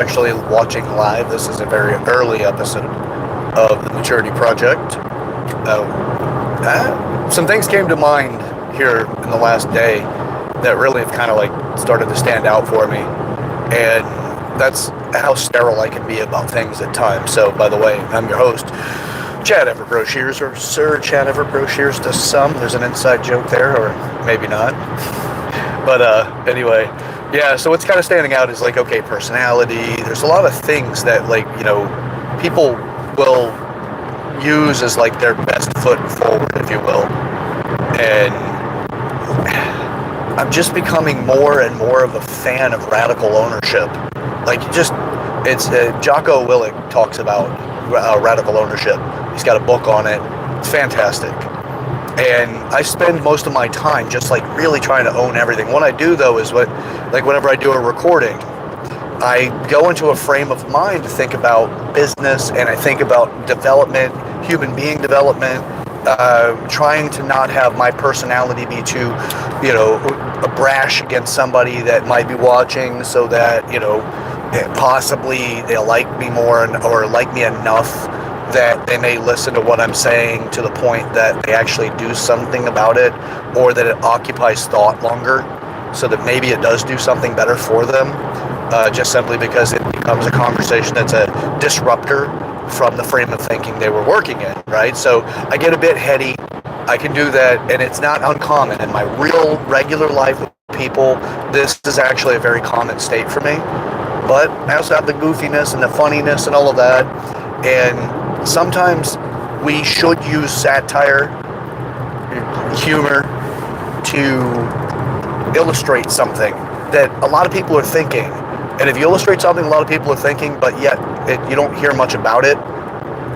actually watching live. This is a very early episode of the Maturity Project. Some things came to mind here in the last day that really have kind of like started to stand out for me, and that's how sterile I can be about things at times. So, by the way, I'm your host, Chad Ever Broshears, or Sir Chad Ever Broshears to some. There's an inside joke there, or maybe not. But anyway, yeah, so what's kind of standing out is like, okay, personality. There's a lot of things that, like, people will use as like their best foot forward, if you will. And I'm just becoming more and more of a fan of radical ownership. Like, it's Jocko Willink talks about radical ownership. He's got a book on it. It's fantastic. And I spend most of my time just like really trying to own everything. What I do though is whenever I do a recording, I go into a frame of mind to think about business, and I think about development, human being development, trying to not have my personality be too, brash against somebody that might be watching, so that, possibly they'll like me more or like me enough that they may listen to what I'm saying to the point that they actually do something about it, or that it occupies thought longer, so that maybe it does do something better for them, just simply because it becomes a conversation that's a disruptor from the frame of thinking they were working in, right? So I get a bit heady. I can do that, and it's not uncommon. In my real, regular life with people, this is actually a very common state for me. But I also have the goofiness and the funniness and all of that, and sometimes we should use satire, humor, to illustrate something that a lot of people are thinking. And if you illustrate something a lot of people are thinking, but yet you don't hear much about it,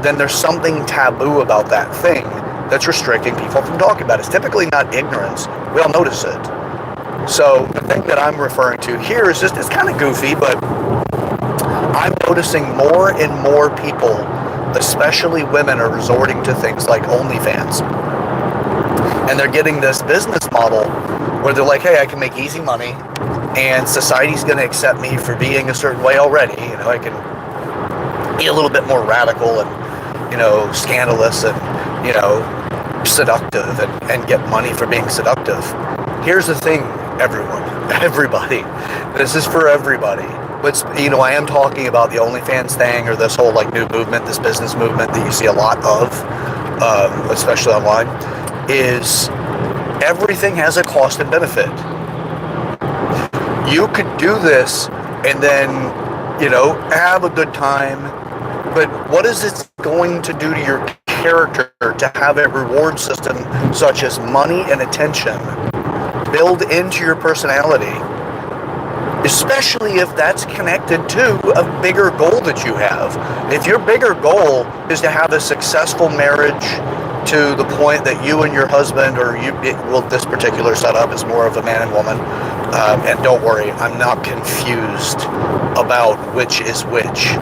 then there's something taboo about that thing that's restricting people from talking about it. It's typically not ignorance. We all notice it. So the thing that I'm referring to here is it's kind of goofy, but I'm noticing more and more people, especially women, are resorting to things like Onlyfans. And they're getting this business model where they're like, hey, I can make easy money, and society's going to accept me for being a certain way already. I can be a little bit more radical and, scandalous and, seductive, and get money for being seductive. Here's the thing, everybody. This is for everybody. But, I am talking about the OnlyFans thing, or this whole like new movement, this business movement that you see a lot of, especially online, is everything has a cost and benefit. You could do this and then, have a good time, but what is it going to do to your character to have a reward system such as money and attention build into your personality? Especially if that's connected to a bigger goal that you have. If your bigger goal is to have a successful marriage to the point that you and your husband, or this particular setup is more of a man and woman, and don't worry, I'm not confused about which is which.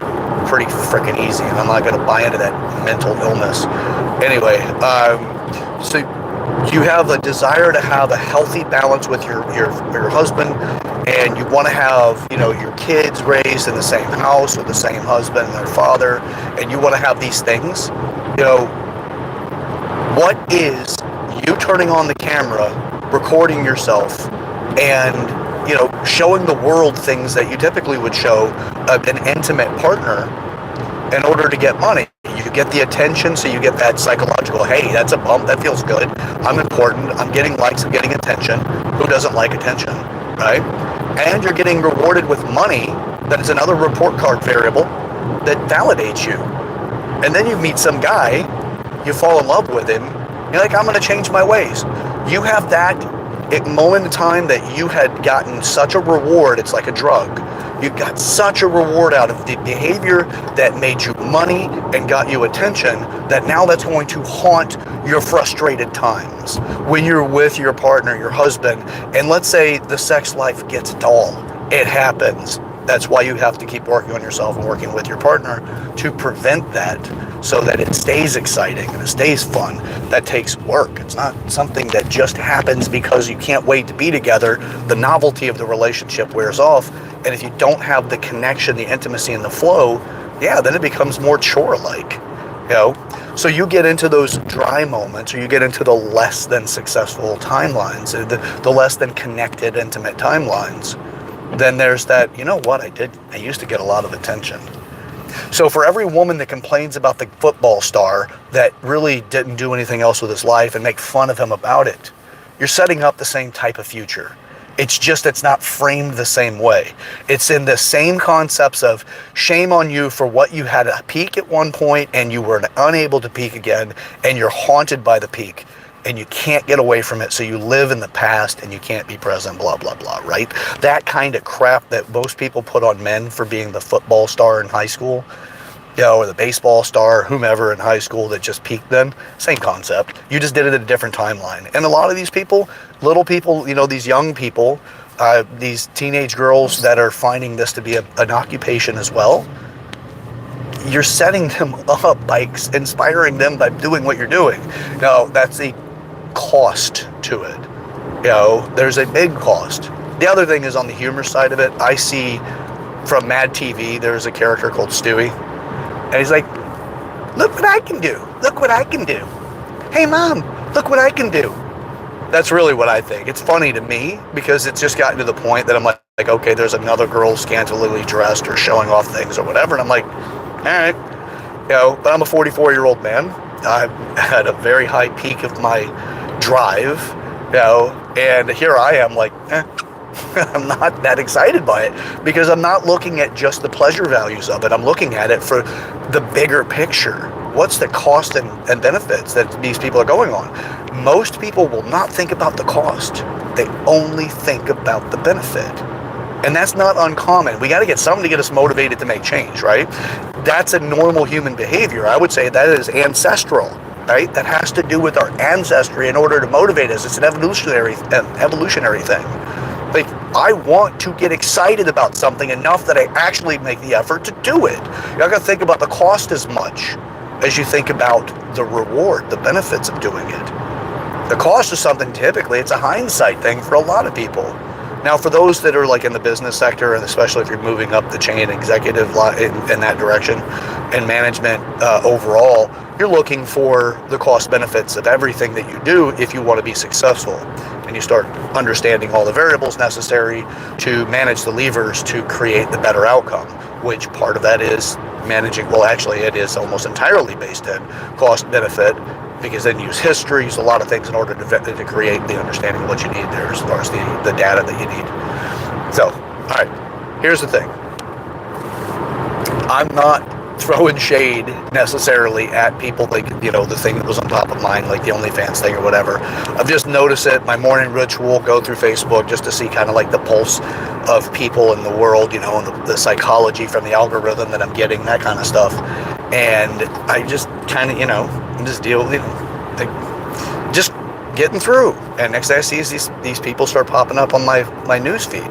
Pretty freaking easy, and I'm not going to buy into that mental illness. Anyway, so you have a desire to have a healthy balance with your husband, and you want to have, your kids raised in the same house with the same husband and their father, and you want to have these things. What is you turning on the camera, recording yourself, and, showing the world things that you typically would show an intimate partner in order to get money? You get the attention, so you get that psychological, hey, that's a bump, that feels good, I'm important, I'm getting likes, I'm getting attention. Who doesn't like attention, right? And you're getting rewarded with money that is another report card variable that validates you. And then you meet some guy, you fall in love with him, you're like, I'm going to change my ways. You have that moment in time that you had gotten such a reward, it's like a drug. You got such a reward out of the behavior that made you money and got you attention, that now that's going to haunt your frustrated times when you're with your partner, your husband, and let's say the sex life gets dull. It happens. That's why you have to keep working on yourself and working with your partner to prevent that, so that it stays exciting and it stays fun. That takes work. It's not something that just happens because you can't wait to be together. The novelty of the relationship wears off. And if you don't have the connection, the intimacy, and the flow, yeah, then it becomes more chore-like. So you get into those dry moments, or you get into the less than successful timelines, the less than connected, intimate timelines. Then there's that, you know what, I used to get a lot of attention. So for every woman that complains about the football star that really didn't do anything else with his life and make fun of him about it, you're setting up the same type of future. It's just, it's not framed the same way. It's in the same concepts of shame on you for what you had a peak at one point and you were unable to peak again, and you're haunted by the peak and you can't get away from it. So you live in the past and you can't be present, blah, blah, blah, right? That kind of crap that most people put on men for being the football star in high school, or the baseball star, whomever in high school that just peaked then, same concept. You just did it at a different timeline. And a lot of these people, little people, these young people, these teenage girls that are finding this to be an occupation as well, you're setting them up by inspiring them by doing what you're doing. Now, that's the cost to it. There's a big cost. The other thing is on the humor side of it. I see from Mad TV, there's a character called Stewie. And he's like, look what I can do. Look what I can do. Hey, Mom, look what I can do. That's really what I think. It's funny to me because it's just gotten to the point that I'm like, okay, there's another girl scantily dressed or showing off things or whatever. And I'm like, all right. But I'm a 44-year-old man. I've had a very high peak of my drive, and here I am like, I'm not that excited by it because I'm not looking at just the pleasure values of it. I'm looking at it for the bigger picture. What's the cost and benefits that these people are going on? Most people will not think about the cost. They only think about the benefit. And that's not uncommon. We got to get something to get us motivated to make change, right? That's a normal human behavior. I would say that is ancestral, right? That has to do with our ancestry in order to motivate us. It's an evolutionary thing. Like, I want to get excited about something enough that I actually make the effort to do it. You're not going to think about the cost as much as you think about the reward, the benefits of doing it. The cost is something, typically, it's a hindsight thing for a lot of people. Now, for those that are like in the business sector, and especially if you're moving up the chain, executive in that direction, and management overall, you're looking for the cost benefits of everything that you do if you want to be successful. And you start understanding all the variables necessary to manage the levers to create the better outcome, which part of that is managing, well, actually, it is almost entirely based in cost benefit, because then you use history, use a lot of things in order to create the understanding of what you need there as far as the data that you need. So, all right, here's the thing. I'm not throwing shade necessarily at people like, the thing that was on top of mine, like the Onlyfans thing or whatever. I've just noticed it. My morning ritual, go through Facebook just to see kind of like the pulse of people in the world, and the psychology from the algorithm that I'm getting, that kind of stuff. And I just kind of, just deal with, just getting through. And next thing I see is these people start popping up on my news feed.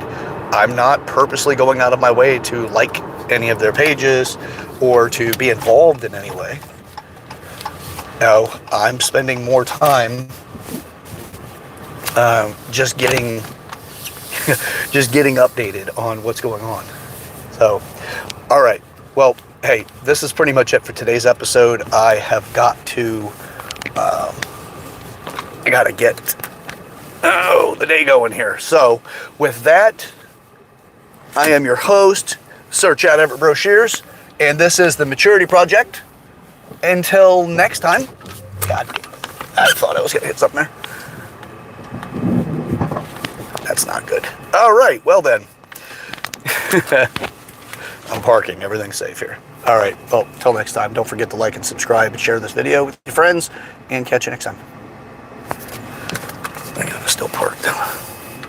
I'm not purposely going out of my way to like any of their pages or to be involved in any way. No, I'm spending more time just getting updated on what's going on. So, all right. Well, hey, this is pretty much it for today's episode. I have got to, I got to get, the day going here. So, with that, I am your host, Sir Chad Everett Broshears, and this is the Maturity Project. Until next time, God, I thought I was going to hit something there. That's not good. All right, well then. I'm parking. Everything's safe here. All right, well, till next time, don't forget to like and subscribe and share this video with your friends, and catch you next time. I gotta still park though.